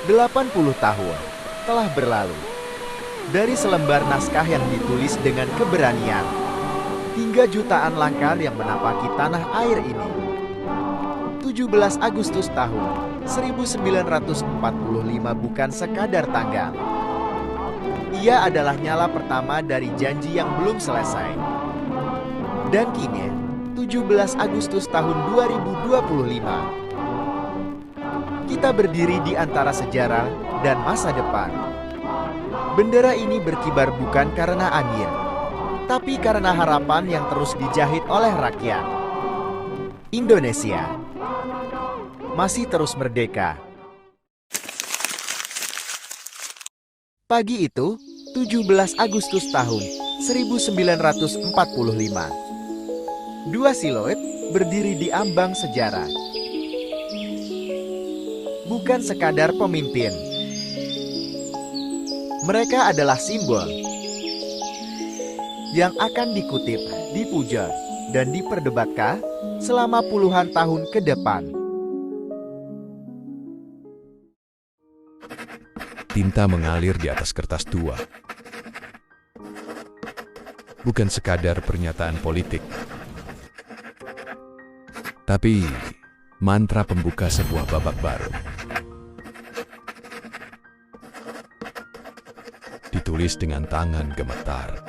80 tahun telah berlalu dari selembar naskah yang ditulis dengan keberanian hingga jutaan langkah yang menapaki tanah air ini. 17 Agustus tahun 1945 bukan sekadar tanggal. Ia adalah nyala pertama dari janji yang belum selesai. Dan kini, 17 Agustus tahun 2025, kita berdiri di antara sejarah dan masa depan. Bendera ini berkibar bukan karena angin, tapi karena harapan yang terus dijahit oleh rakyat. Indonesia masih terus merdeka. Pagi itu, 17 Agustus tahun 1945. Dua siluet berdiri di ambang sejarah. Bukan sekadar pemimpin. Mereka adalah simbol yang akan dikutip, dipuja, dan diperdebatkan selama puluhan tahun ke depan. Tinta mengalir di atas kertas tua. Bukan sekadar pernyataan politik, tapi mantra pembuka sebuah babak baru. Ditulis dengan tangan gemetar,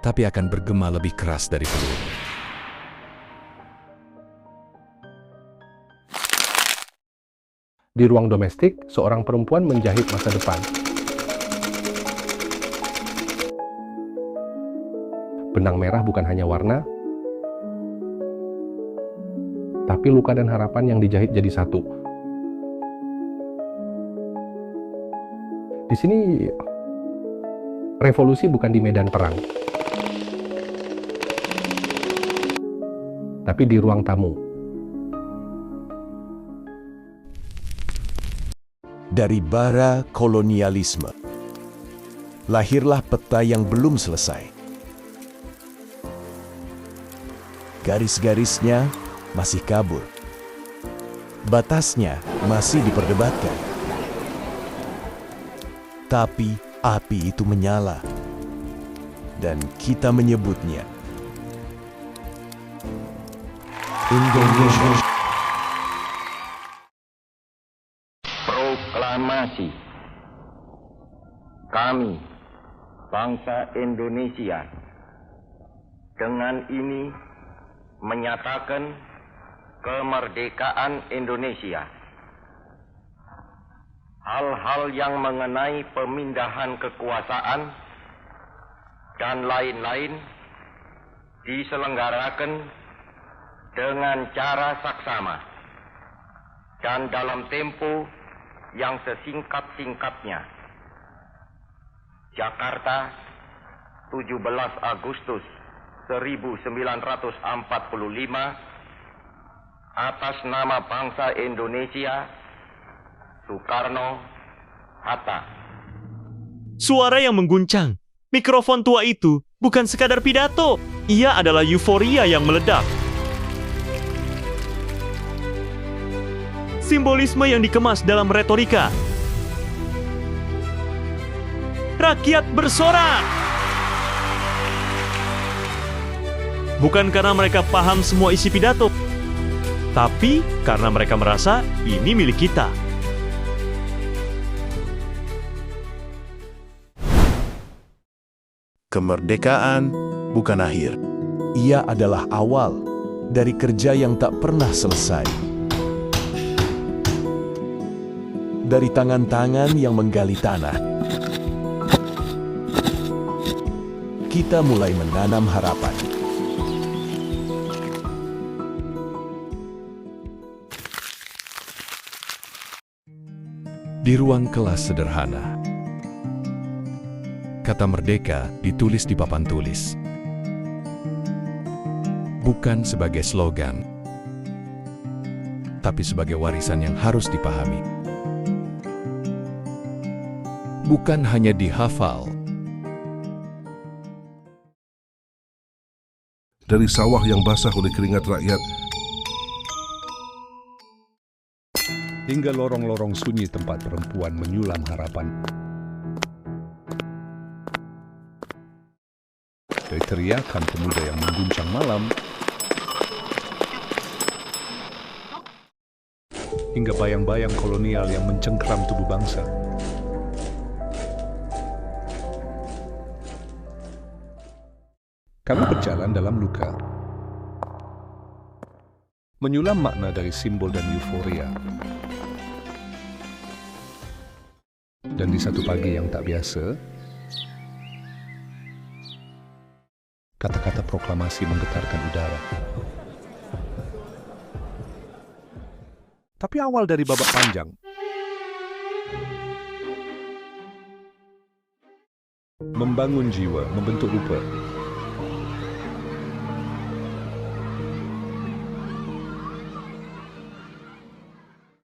tapi akan bergema lebih keras dari peluru. Di ruang domestik, seorang perempuan menjahit masa depan. Benang merah bukan hanya warna, tapi luka dan harapan yang dijahit jadi satu. Di sini, revolusi bukan di medan perang, tapi di ruang tamu. Dari bara kolonialisme, lahirlah peta yang belum selesai. Garis-garisnya masih kabur. Batasnya masih diperdebatkan. Tapi api itu menyala. Dan kita menyebutnya Indonesia. Proklamasi. Kami, bangsa Indonesia, dengan ini menyatakan kemerdekaan Indonesia. Hal-hal yang mengenai pemindahan kekuasaan dan lain-lain diselenggarakan dengan cara saksama dan dalam tempo yang sesingkat-singkatnya. Jakarta, 17 Agustus 1945, atas nama bangsa Indonesia, Soekarno-Hatta. Suara yang mengguncang. Mikrofon tua itu bukan sekadar pidato. Ia adalah euforia yang meledak. Simbolisme yang dikemas dalam retorika. Rakyat bersorak. Bukan karena mereka paham semua isi pidato, tapi karena mereka merasa ini milik kita. Kemerdekaan bukan akhir. Ia adalah awal dari kerja yang tak pernah selesai. Dari tangan-tangan yang menggali tanah, kita mulai menanam harapan. Di ruang kelas sederhana, kata merdeka ditulis di papan tulis. Bukan sebagai slogan, tapi sebagai warisan yang harus dipahami. Bukan hanya dihafal. Dari sawah yang basah oleh keringat rakyat, hingga lorong-lorong sunyi tempat perempuan menyulam harapan. Dari teriakan pemuda yang mengguncang malam, hingga bayang-bayang kolonial yang mencengkram tubuh bangsa. Kami berjalan dalam luka, menyulam makna dari simbol dan euforia. Dan di satu pagi yang tak biasa, kata-kata proklamasi menggetarkan udara. Tapi awal dari babak panjang, membangun jiwa, membentuk rupa.